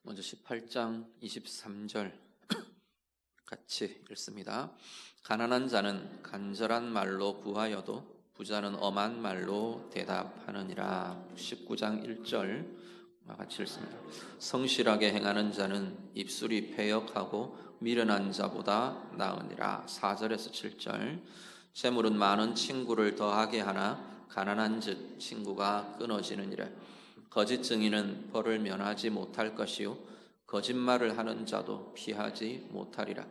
먼저 18장 23절 같이 읽습니다. 가난한 자는 간절한 말로 구하여도 부자는 엄한 말로 대답하느니라. 19장 1절 같이 읽습니다. 성실하게 행하는 자는 입술이 패역하고 미련한 자보다 나으니라. 4절에서 7절 재물은 많은 친구를 더하게 하나 가난한 즉 친구가 끊어지느니라. 거짓 증인은 벌을 면하지 못할 것이요 거짓말을 하는 자도 피하지 못하리라.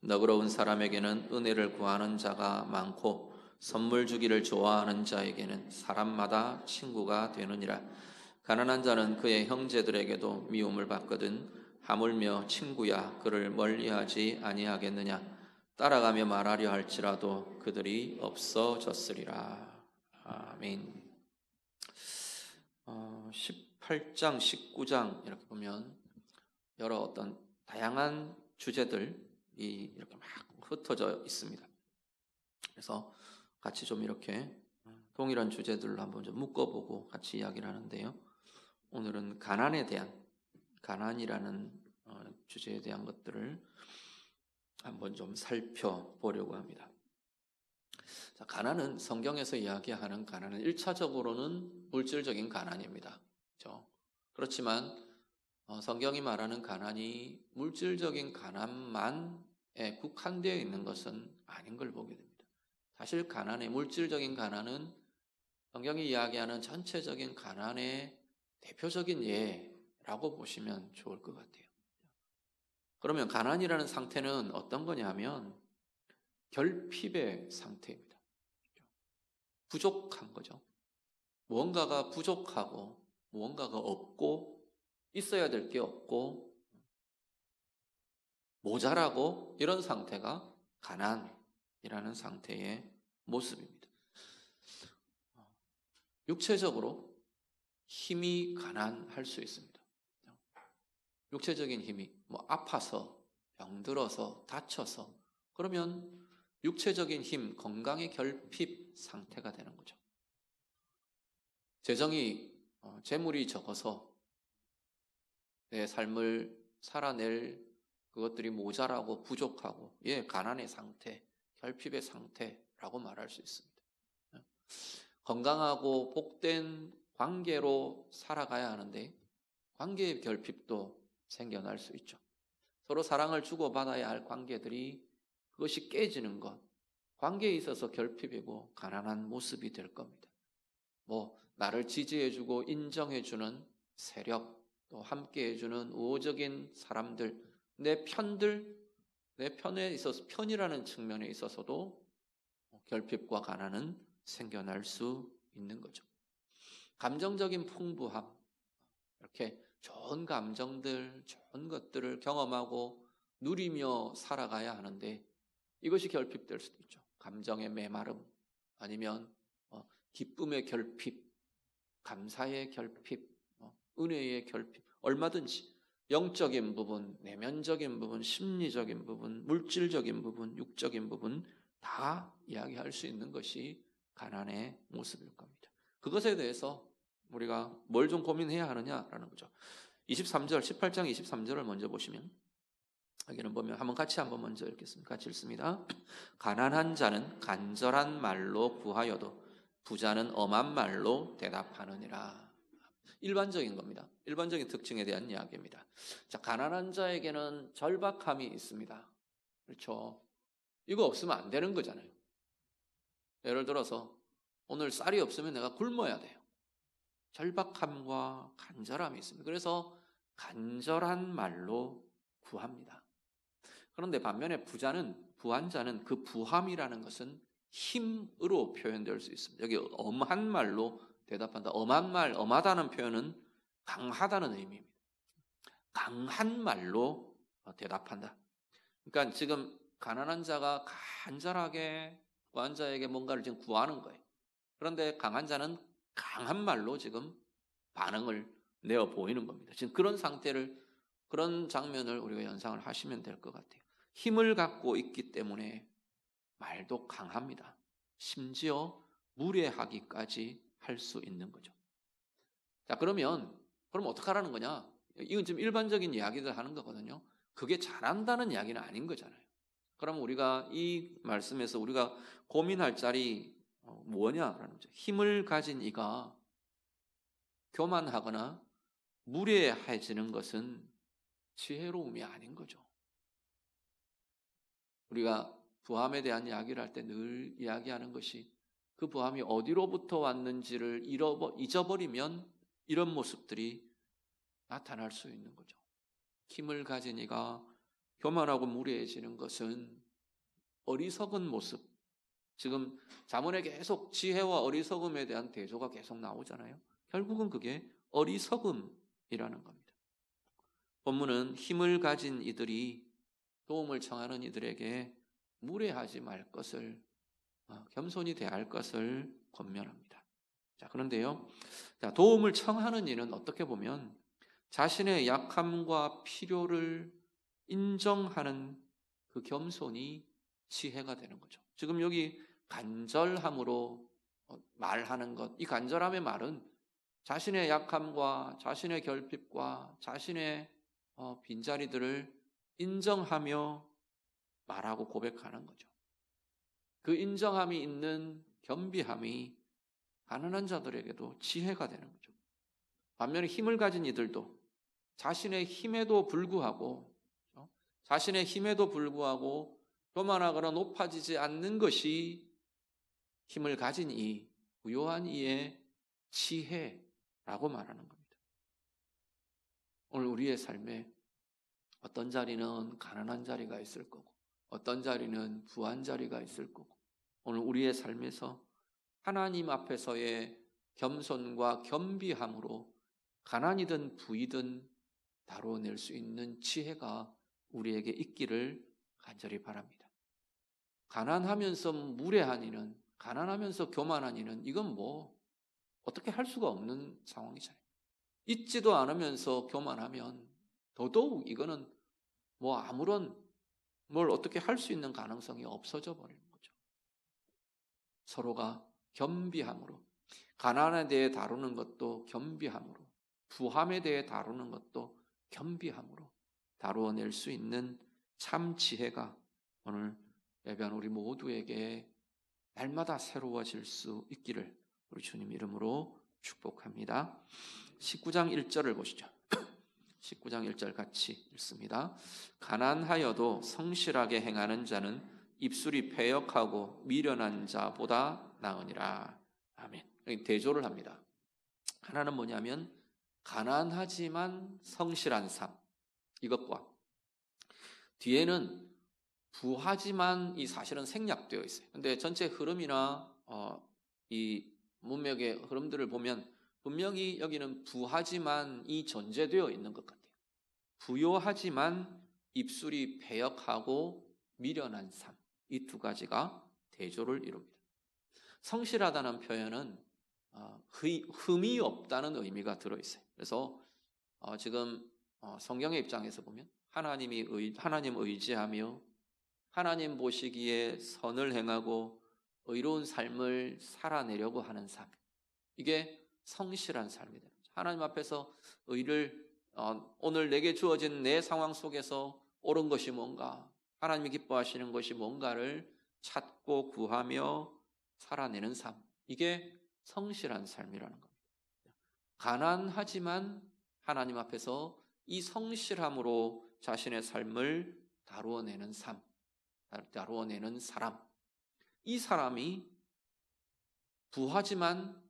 너그러운 사람에게는 은혜를 구하는 자가 많고 선물 주기를 좋아하는 자에게는 사람마다 친구가 되느니라. 가난한 자는 그의 형제들에게도 미움을 받거든 하물며 친구야 그를 멀리하지 아니하겠느냐. 따라가며 말하려 할지라도 그들이 없어졌으리라. 아멘. 18장, 19장 이렇게 보면 여러 어떤 다양한 주제들이 이렇게 막 흩어져 있습니다. 그래서 같이 좀 이렇게 동일한 주제들로 한번 좀 묶어보고 같이 이야기를 하는데요. 오늘은 가난이라는 주제에 대한 것들을 한번 좀 살펴보려고 합니다. 자, 가난은 성경에서 이야기하는 가난은 1차적으로는 물질적인 가난입니다. 그렇죠? 그렇지만 성경이 말하는 가난이 물질적인 가난만에 국한되어 있는 것은 아닌 걸 보게 됩니다. 사실 물질적인 가난은 성경이 이야기하는 전체적인 가난의 대표적인 예라고 보시면 좋을 것 같아요. 그러면 가난이라는 상태는 어떤 거냐 하면 결핍의 상태입니다. 부족한 거죠. 무언가가 부족하고 무언가가 없고 있어야 될 게 없고 모자라고 이런 상태가 가난이라는 상태의 모습입니다. 육체적으로 힘이 가난할 수 있습니다. 육체적인 힘이 아파서 병들어서 다쳐서 그러면 육체적인 힘, 건강의 결핍 상태가 되는 거죠. 재물이 적어서 내 삶을 살아낼 그것들이 모자라고 부족하고 가난의 상태, 결핍의 상태라고 말할 수 있습니다. 건강하고 복된 관계로 살아가야 하는데 관계의 결핍도 생겨날 수 있죠. 서로 사랑을 주고받아야 할 관계들이 그것이 깨지는 것, 관계에 있어서 결핍이고 가난한 모습이 될 겁니다. 나를 지지해주고 인정해주는 세력, 또 함께해주는 우호적인 사람들, 내 편에 있어서 편이라는 측면에 있어서도 결핍과 가난은 생겨날 수 있는 거죠. 감정적인 풍부함, 이렇게 좋은 감정들, 좋은 것들을 경험하고 누리며 살아가야 하는데 이것이 결핍될 수도 있죠. 감정의 메마름, 아니면 기쁨의 결핍, 감사의 결핍, 은혜의 결핍, 얼마든지 영적인 부분, 내면적인 부분, 심리적인 부분, 물질적인 부분, 육적인 부분 다 이야기할 수 있는 것이 가난의 모습일 겁니다. 그것에 대해서 우리가 뭘 좀 고민해야 하느냐라는 거죠. 18장 23절을 먼저 보시면 여기는 보면 한번 먼저 읽겠습니다. 같이 읽습니다. 가난한 자는 간절한 말로 구하여도 부자는 엄한 말로 대답하느니라. 일반적인 겁니다. 일반적인 특징에 대한 이야기입니다. 자, 가난한 자에게는 절박함이 있습니다. 그렇죠? 이거 없으면 안 되는 거잖아요. 예를 들어서 오늘 쌀이 없으면 내가 굶어야 돼요. 절박함과 간절함이 있습니다. 그래서 간절한 말로 구합니다. 그런데 반면에 부한 자는 그 부함이라는 것은 힘으로 표현될 수 있습니다. 여기 엄한 말로 대답한다. 엄하다는 표현은 강하다는 의미입니다. 강한 말로 대답한다. 그러니까 지금 가난한 자가 간절하게 부한 자에게 뭔가를 지금 구하는 거예요. 그런데 강한 자는 강한 말로 지금 반응을 내어 보이는 겁니다. 지금 그런 장면을 우리가 연상을 하시면 될 것 같아요. 힘을 갖고 있기 때문에 말도 강합니다. 심지어 무례하기까지 할 수 있는 거죠. 자, 그럼 어떻게 하라는 거냐? 이건 좀 일반적인 이야기들 하는 거거든요. 그게 잘한다는 이야기는 아닌 거잖아요. 그럼 우리가 이 말씀에서 우리가 고민할 자리 뭐냐라는 거죠. 힘을 가진 이가 교만하거나 무례해지는 것은 지혜로움이 아닌 거죠. 우리가 부함에 대한 이야기를 할 때 늘 이야기하는 것이 그 부함이 어디로부터 왔는지를 잊어버리면 이런 모습들이 나타날 수 있는 거죠. 힘을 가진 이가 교만하고 무례해지는 것은 어리석은 모습. 지금 잠언에 계속 지혜와 어리석음에 대한 대조가 계속 나오잖아요. 결국은 그게 어리석음이라는 겁니다. 본문은 힘을 가진 이들이 도움을 청하는 이들에게 무례하지 말 것을, 겸손히 대할 것을 권면합니다. 자, 그런데요. 자, 도움을 청하는 이는 어떻게 보면 자신의 약함과 필요를 인정하는 그 겸손이 지혜가 되는 거죠. 지금 여기 간절함으로 말하는 것, 이 간절함의 말은 자신의 약함과 자신의 결핍과 자신의 빈자리들을 인정하며 말하고 고백하는 거죠. 그 인정함이 있는 겸비함이 가난한 자들에게도 지혜가 되는 거죠. 반면에 힘을 가진 이들도 자신의 힘에도 불구하고 교만하거나 높아지지 않는 것이 힘을 가진 이, 부요한 이의 지혜라고 말하는 겁니다. 오늘 우리의 삶에 어떤 자리는 가난한 자리가 있을 거고 어떤 자리는 부한 자리가 있을 거고 오늘 우리의 삶에서 하나님 앞에서의 겸손과 겸비함으로 가난이든 부이든 다뤄낼 수 있는 지혜가 우리에게 있기를 간절히 바랍니다. 가난하면서 무례한 이는, 가난하면서 교만한 이는 이건 뭐 어떻게 할 수가 없는 상황이잖아요. 있지도 않으면서 교만하면 더더욱 이거는 뭐 아무런 뭘 어떻게 할 수 있는 가능성이 없어져 버리는 거죠. 서로가 겸비함으로, 가난에 대해 다루는 것도 겸비함으로, 부함에 대해 다루는 것도 겸비함으로 다루어낼 수 있는 참 지혜가 오늘 예배한 우리 모두에게 날마다 새로워질 수 있기를 우리 주님 이름으로 축복합니다. 19장 1절을 보시죠. 19장 1절 같이 읽습니다. 가난하여도 성실하게 행하는 자는 입술이 패역하고 미련한 자보다 나으니라. 아멘. 대조를 합니다. 하나는 뭐냐면 가난하지만 성실한 삶, 이것과 뒤에는 부하지만 이 사실은 생략되어 있어요. 근데 전체 흐름이나 이 문맥의 흐름들을 보면 분명히 여기는 부하지만 이 전제되어 있는 것 같아요. 부요하지만 입술이 패역하고 미련한 삶, 이 두 가지가 대조를 이룹니다. 성실하다는 표현은 흠이 없다는 의미가 들어있어요. 그래서 지금 성경의 입장에서 보면 하나님 의지하며 하나님 보시기에 선을 행하고 의로운 삶을 살아내려고 하는 삶, 이게 성실한 삶이 되는 거죠. 하나님 앞에서 의를 오늘 내게 주어진 내 상황 속에서 옳은 것이 뭔가, 하나님이 기뻐하시는 것이 뭔가를 찾고 구하며 살아내는 삶, 이게 성실한 삶이라는 겁니다. 가난하지만 하나님 앞에서 이 성실함으로 자신의 삶을 다루어내는 삶, 다루어내는 사람, 이 사람이 부하지만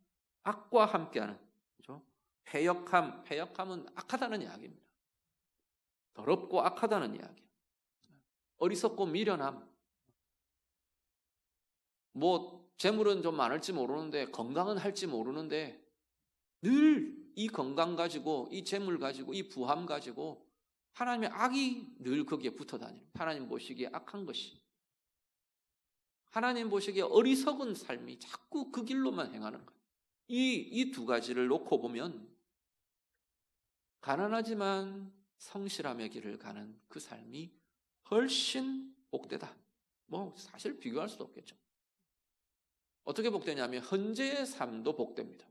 악과 함께하는, 그렇죠? 패역함은 악하다는 이야기입니다. 더럽고 악하다는 이야기. 어리석고 미련함. 뭐 재물은 좀 많을지 모르는데 건강은 할지 모르는데 늘 이 건강 가지고 이 재물 가지고 이 부함 가지고 하나님의 악이 늘 거기에 붙어 다니는, 하나님 보시기에 악한 것이, 하나님 보시기에 어리석은 삶이 자꾸 그 길로만 행하는 거예요. 이 두 가지를 놓고 보면 가난하지만 성실함의 길을 가는 그 삶이 훨씬 복되다. 뭐 사실 비교할 수도 없겠죠. 어떻게 복되냐면 현재의 삶도 복됩니다.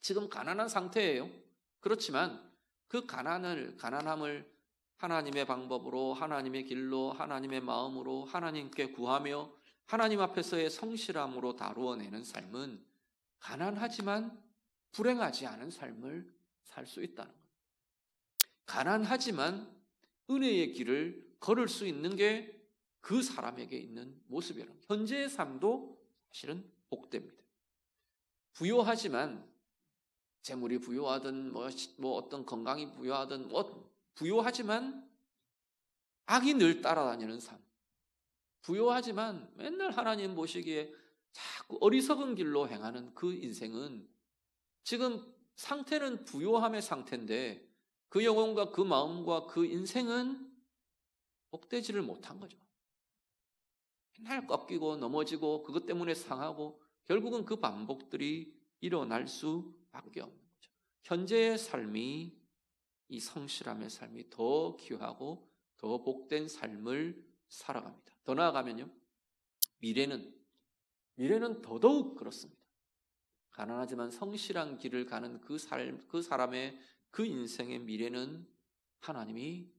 지금 가난한 상태예요. 그렇지만 그 가난함을 하나님의 방법으로, 하나님의 길로, 하나님의 마음으로 하나님께 구하며 하나님 앞에서의 성실함으로 다루어내는 삶은 가난하지만 불행하지 않은 삶을 살 수 있다는 거예요. 가난하지만 은혜의 길을 걸을 수 있는 게 그 사람에게 있는 모습이라는 거예요. 현재의 삶도 사실은 복됩니다. 부요하지만 재물이 부요하든 뭐 어떤 건강이 부요하든 부요하지만 악이 늘 따라다니는 삶. 부요하지만 맨날 하나님 보시기에 자꾸 어리석은 길로 행하는 그 인생은 지금 상태는 부요함의 상태인데 그 영혼과 그 마음과 그 인생은 복되지를 못한 거죠. 맨날 꺾이고 넘어지고 그것 때문에 상하고 결국은 그 반복들이 일어날 수밖에 없는 거죠. 현재의 삶이, 이 성실함의 삶이 더 귀하고 더 복된 삶을 살아갑니다. 더 나아가면요, 미래는 더더욱 그렇습니다. 가난하지만 성실한 길을 가는 그 사람의 그 인생의 미래는 하나님이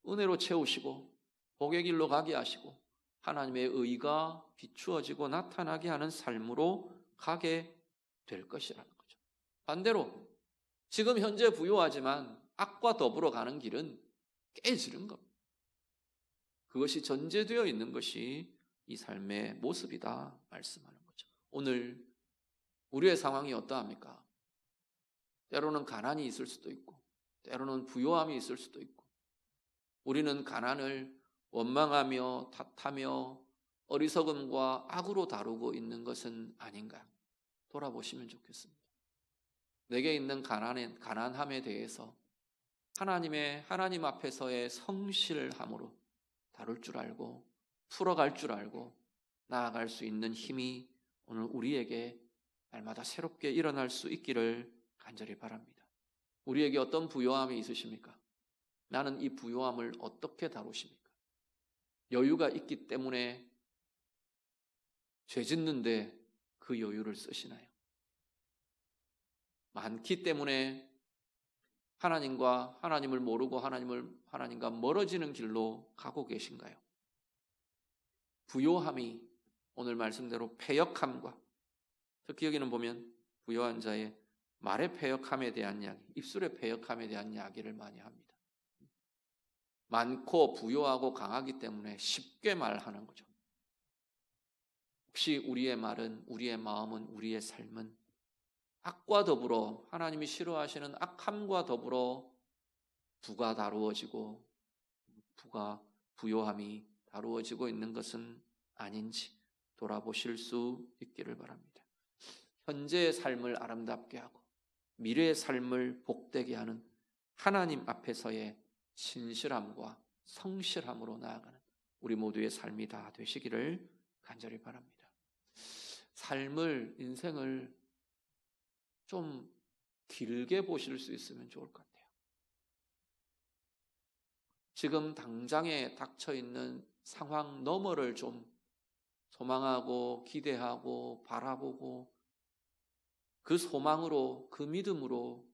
은혜로 채우시고 복의 길로 가게 하시고 하나님의 의가 비추어지고 나타나게 하는 삶으로 가게 될 것이라는 거죠. 반대로 지금 현재 부요하지만 악과 더불어 가는 길은 깨지는 겁니다. 그것이 전제되어 있는 것이 이 삶의 모습이다 말씀하는 거죠. 오늘 우리의 상황이 어떠합니까? 때로는 가난이 있을 수도 있고 때로는 부요함이 있을 수도 있고 우리는 가난을 원망하며 탓하며 어리석음과 악으로 다루고 있는 것은 아닌가 돌아보시면 좋겠습니다. 내게 있는 가난함에 대해서 하나님 앞에서의 성실함으로 다룰 줄 알고 풀어갈 줄 알고 나아갈 수 있는 힘이 오늘 우리에게 날마다 새롭게 일어날 수 있기를 간절히 바랍니다. 우리에게 어떤 부요함이 있으십니까? 나는 이 부요함을 어떻게 다루십니까? 여유가 있기 때문에 죄 짓는데 그 여유를 쓰시나요? 많기 때문에 하나님을 모르고 하나님과 멀어지는 길로 가고 계신가요? 부요함이 오늘 말씀대로 패역함과 특히 여기는 보면 부요한 자의 말의 패역함에 대한 이야기, 입술의 패역함에 대한 이야기를 많이 합니다. 많고 부요하고 강하기 때문에 쉽게 말하는 거죠. 혹시 우리의 말은, 우리의 마음은, 우리의 삶은 악과 더불어 하나님이 싫어하시는 악함과 더불어 부가 다루어지고 부요함이 다루어지고 있는 것은 아닌지 돌아보실 수 있기를 바랍니다. 현재의 삶을 아름답게 하고 미래의 삶을 복되게 하는 하나님 앞에서의 신실함과 성실함으로 나아가는 우리 모두의 삶이 다 되시기를 간절히 바랍니다. 인생을 좀 길게 보실 수 있으면 좋을 것 같아요. 지금 당장에 닥쳐있는 상황 너머를 좀 소망하고 기대하고 바라보고 그 소망으로, 그 믿음으로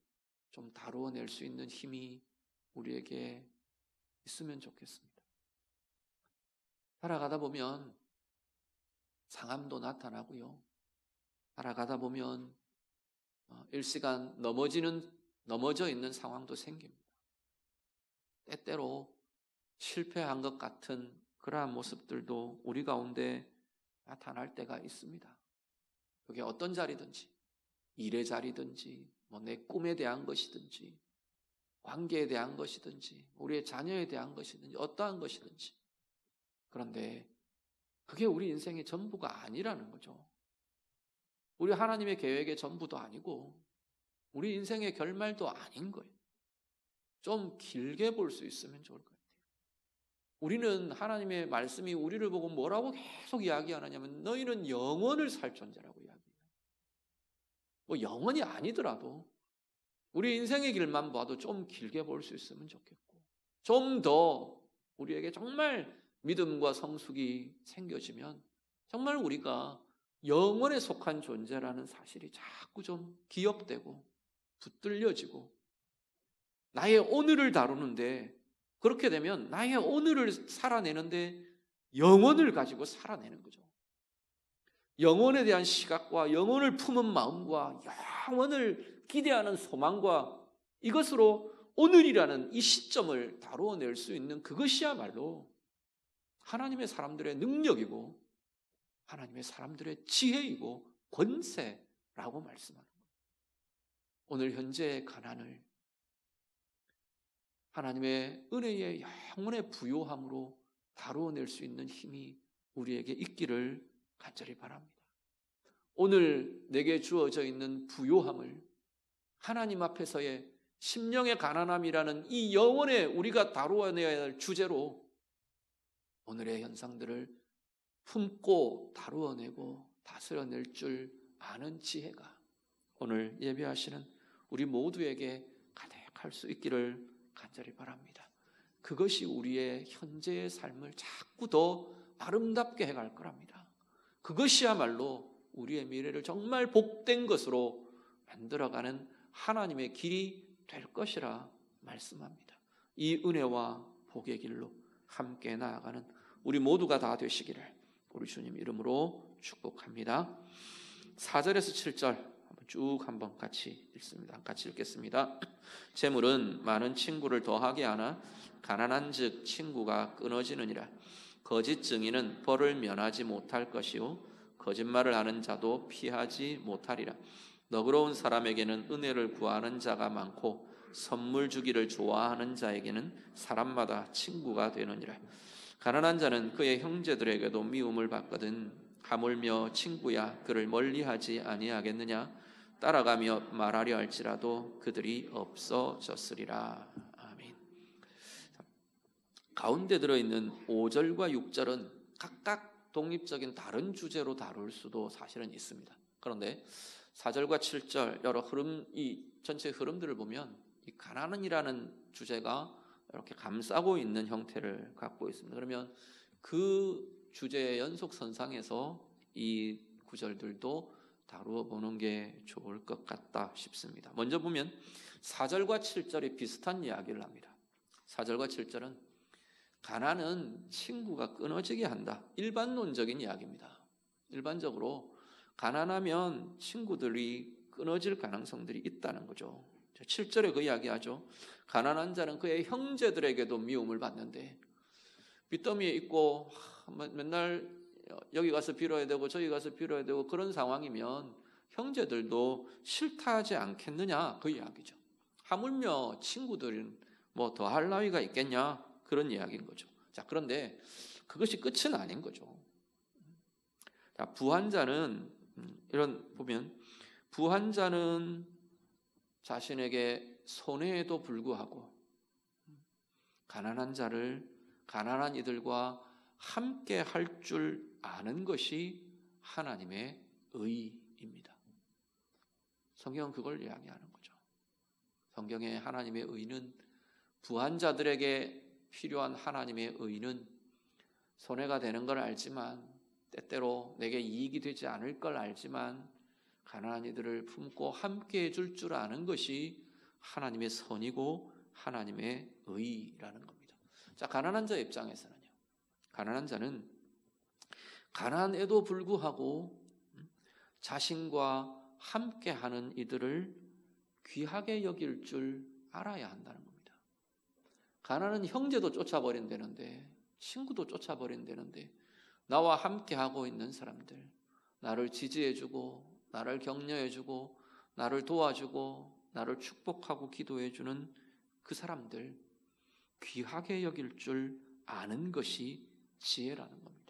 좀 다루어낼 수 있는 힘이 우리에게 있으면 좋겠습니다. 살아가다 보면 상함도 나타나고요. 살아가다 보면 일시간 넘어져 있는 상황도 생깁니다. 때때로 실패한 것 같은 그러한 모습들도 우리 가운데 나타날 때가 있습니다. 그게 어떤 자리든지, 일의 자리든지, 내 꿈에 대한 것이든지, 관계에 대한 것이든지, 우리의 자녀에 대한 것이든지, 어떠한 것이든지. 그런데 그게 우리 인생의 전부가 아니라는 거죠. 우리 하나님의 계획의 전부도 아니고 우리 인생의 결말도 아닌 거예요. 좀 길게 볼 수 있으면 좋을 것 같아요. 우리는 하나님의 말씀이 우리를 보고 뭐라고 계속 이야기하느냐면 너희는 영원을 살 존재라고 이야기해요. 영원이 아니더라도 우리 인생의 길만 봐도 좀 길게 볼 수 있으면 좋겠고 좀 더 우리에게 정말 믿음과 성숙이 생겨지면 정말 우리가 영원에 속한 존재라는 사실이 자꾸 좀 기억되고 붙들려지고 나의 오늘을 다루는데, 그렇게 되면 나의 오늘을 살아내는데 영혼을 가지고 살아내는 거죠. 영혼에 대한 시각과 영혼을 품은 마음과 영혼을 기대하는 소망과 이것으로 오늘이라는 이 시점을 다루어낼 수 있는 그것이야말로 하나님의 사람들의 능력이고 하나님의 사람들의 지혜이고 권세라고 말씀하는 거예요. 오늘 현재의 가난을 하나님의 은혜의 영원의 부요함으로 다루어낼 수 있는 힘이 우리에게 있기를 간절히 바랍니다. 오늘 내게 주어져 있는 부요함을 하나님 앞에서의 심령의 가난함이라는 이 영혼의 우리가 다루어내야 할 주제로 오늘의 현상들을 품고 다루어내고 다스려낼 줄 아는 지혜가 오늘 예배하시는 우리 모두에게 가득할 수 있기를 간절히 바랍니다. 그것이 우리의 현재의 삶을 자꾸 더 아름답게 해갈 거랍니다. 그것이야말로 우리의 미래를 정말 복된 것으로 만들어가는 하나님의 길이 될 것이라 말씀합니다. 이 은혜와 복의 길로 함께 나아가는 우리 모두가 다 되시기를 우리 주님 이름으로 축복합니다. 4절에서 7절 쭉 한번 같이 읽습니다. 같이 읽겠습니다. 재물은 많은 친구를 더하게 하나 가난한 즉 친구가 끊어지느니라. 거짓 증인은 벌을 면하지 못할 것이요 거짓말을 하는 자도 피하지 못하리라. 너그러운 사람에게는 은혜를 구하는 자가 많고 선물 주기를 좋아하는 자에게는 사람마다 친구가 되느니라. 가난한 자는 그의 형제들에게도 미움을 받거든 하물며 친구야 그를 멀리하지 아니하겠느냐. 따라가며 말하려 할지라도 그들이 없어졌으리라. 아멘. 가운데 들어있는 5절과 6절은 각각 독립적인 다른 주제로 다룰 수도 사실은 있습니다. 그런데 4절과 7절 여러 흐름, 이 전체 흐름들을 보면 이 가난이라는 주제가 이렇게 감싸고 있는 형태를 갖고 있습니다. 그러면 그 주제의 연속선상에서 이 구절들도 다루어 보는 게 좋을 것 같다 싶습니다. 먼저 보면 4절과 7절이 비슷한 이야기를 합니다. 4절과 7절은 가난은 친구가 끊어지게 한다. 일반론적인 이야기입니다. 일반적으로 가난하면 친구들이 끊어질 가능성들이 있다는 거죠. 7절에 그 이야기하죠. 가난한 자는 그의 형제들에게도 미움을 받는데 빚더미에 있고 맨날 여기 가서 빌어야 되고 저기 가서 빌어야 되고 그런 상황이면 형제들도 싫다 하지 않겠느냐 그 이야기죠. 하물며 친구들은 뭐 더 할 나위가 있겠냐 그런 이야기인 거죠. 자, 그런데 그것이 끝은 아닌 거죠. 자, 부한자는 이런 보면 부한자는 자신에게 손해에도 불구하고 가난한 자를 가난한 이들과 함께 할 줄 아는 것이 하나님의 의입니다. 성경은 그걸 이야기하는 거죠. 성경의 하나님의 의는 부한 자들에게 필요한 하나님의 의는 손해가 되는 걸 알지만 때때로 내게 이익이 되지 않을 걸 알지만 가난한 이들을 품고 함께 해줄 줄 아는 것이 하나님의 선이고 하나님의 의라는 겁니다. 자, 가난한 자 입장에서는요. 가난한 자는 가난에도 불구하고 자신과 함께하는 이들을 귀하게 여길 줄 알아야 한다는 겁니다. 가난은 형제도 쫓아버린다는데 친구도 쫓아버린다는데 나와 함께하고 있는 사람들, 나를 지지해주고 나를 격려해주고 나를 도와주고 나를 축복하고 기도해주는 그 사람들 귀하게 여길 줄 아는 것이 지혜라는 겁니다.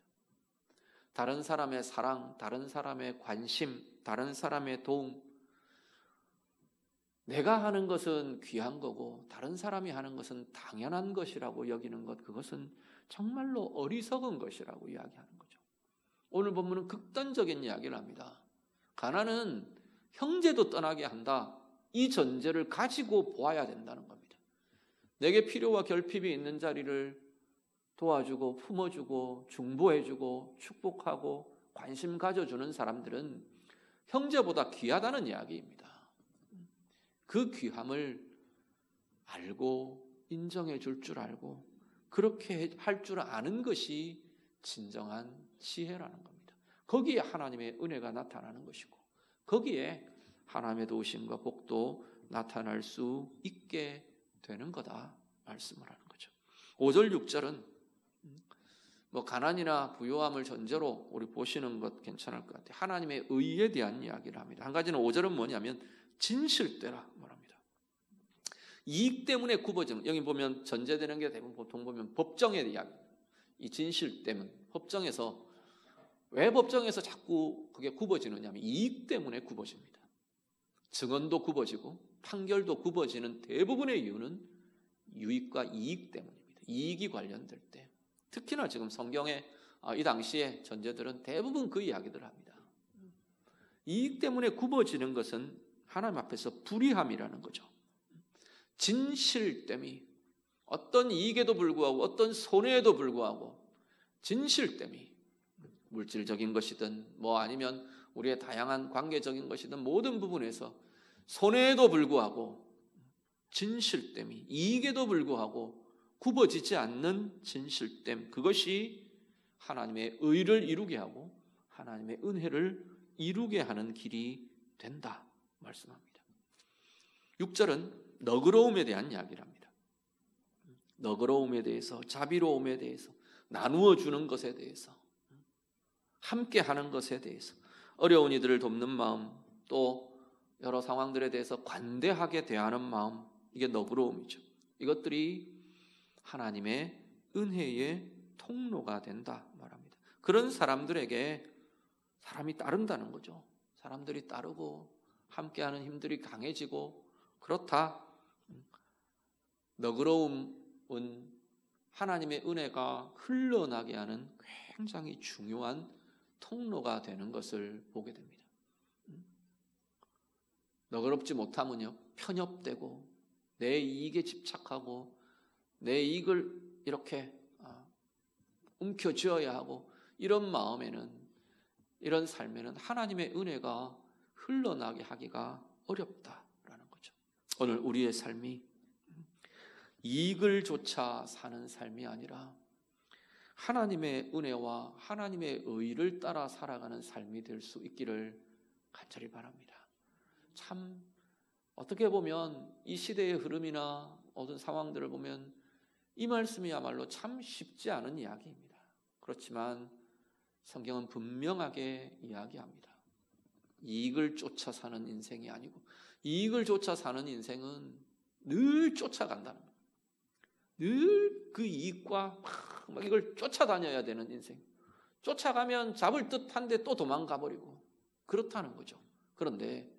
다른 사람의 사랑, 다른 사람의 관심, 다른 사람의 도움, 내가 하는 것은 귀한 거고 다른 사람이 하는 것은 당연한 것이라고 여기는 것, 그것은 정말로 어리석은 것이라고 이야기하는 거죠. 오늘 본문은 극단적인 이야기를 합니다. 가난은 형제도 떠나게 한다. 이 전제를 가지고 보아야 된다는 겁니다. 내게 필요와 결핍이 있는 자리를 도와주고 품어주고 중보해주고 축복하고 관심 가져주는 사람들은 형제보다 귀하다는 이야기입니다. 그 귀함을 알고 인정해 줄 줄 알고 그렇게 할 줄 아는 것이 진정한 지혜라는 겁니다. 거기에 하나님의 은혜가 나타나는 것이고 거기에 하나님의 도우심과 복도 나타날 수 있게 되는 거다 말씀을 하는 거죠. 5절 6절은 뭐 가난이나 부요함을 전제로 우리 보시는 것 괜찮을 것 같아요. 하나님의 의에 대한 이야기를 합니다. 한 가지는 5절은 뭐냐면 진실되라 말합니다. 이익 때문에 굽어지는, 여기 보면 전제되는 게 대부분 보통 보면 법정의 이야기. 이 진실 때문, 법정에서 왜 법정에서 자꾸 그게 굽어지느냐 하면 이익 때문에 굽어집니다. 증언도 굽어지고 판결도 굽어지는 대부분의 이유는 유익과 이익 때문입니다. 이익이 관련될 때. 특히나 지금 성경에 이 당시에 전제들은 대부분 그 이야기들을 합니다. 이익 때문에 굽어지는 것은 하나님 앞에서 불의함이라는 거죠. 진실됨이 어떤 이익에도 불구하고 어떤 손해에도 불구하고 진실됨이 물질적인 것이든 뭐 아니면 우리의 다양한 관계적인 것이든 모든 부분에서 손해에도 불구하고 진실됨이 이익에도 불구하고 굽어지지 않는 진실됨, 그것이 하나님의 의를 이루게 하고 하나님의 은혜를 이루게 하는 길이 된다 말씀합니다. 6절은 너그러움에 대한 이야기를 합니다. 너그러움에 대해서, 자비로움에 대해서, 나누어 주는 것에 대해서, 함께 하는 것에 대해서, 어려운 이들을 돕는 마음, 또 여러 상황들에 대해서 관대하게 대하는 마음, 이게 너그러움이죠. 이것들이 하나님의 은혜의 통로가 된다 말합니다. 그런 사람들에게 사람이 따른다는 거죠. 사람들이 따르고 함께하는 힘들이 강해지고 그렇다. 너그러움은 하나님의 은혜가 흘러나게 하는 굉장히 중요한 통로가 되는 것을 보게 됩니다. 너그럽지 못하면요, 편협되고 내 이익에 집착하고 내 이익을 이렇게 움켜쥐어야 하고 이런 마음에는, 이런 삶에는 하나님의 은혜가 흘러나게 하기가 어렵다라는 거죠. 오늘 우리의 삶이 이익을 쫓아 사는 삶이 아니라 하나님의 은혜와 하나님의 의를 따라 살아가는 삶이 될 수 있기를 간절히 바랍니다. 참 어떻게 보면 이 시대의 흐름이나 어떤 상황들을 보면 이 말씀이야말로 참 쉽지 않은 이야기입니다. 그렇지만 성경은 분명하게 이야기합니다. 이익을 쫓아 사는 인생이 아니고 이익을 쫓아 사는 인생은 늘 쫓아간다는 거예요. 늘 그 이익과 막 이걸 쫓아다녀야 되는 인생. 쫓아가면 잡을 듯한데 또 도망가 버리고 그렇다는 거죠. 그런데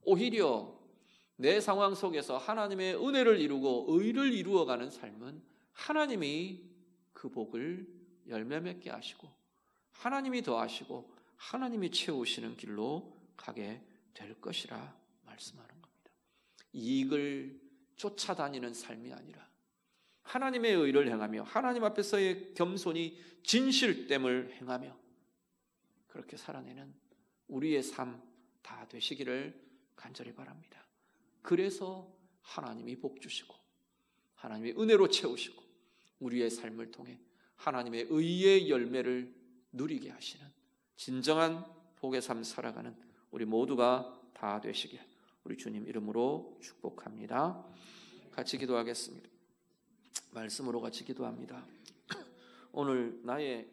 오히려 내 상황 속에서 하나님의 은혜를 이루고 의를 이루어가는 삶은 하나님이 그 복을 열매 맺게 하시고 하나님이 더하시고 하나님이 채우시는 길로 가게 될 것이라 말씀하는 겁니다. 이익을 쫓아다니는 삶이 아니라 하나님의 의를 행하며 하나님 앞에서의 겸손히 진실됨을 행하며 그렇게 살아내는 우리의 삶 다 되시기를 간절히 바랍니다. 그래서 하나님이 복 주시고 하나님의 은혜로 채우시고 우리의 삶을 통해 하나님의 의의 열매를 누리게 하시는 진정한 복의 삶 살아가는 우리 모두가 다 되시길 우리 주님 이름으로 축복합니다. 같이 기도하겠습니다. 말씀으로 같이 기도합니다. 오늘 나의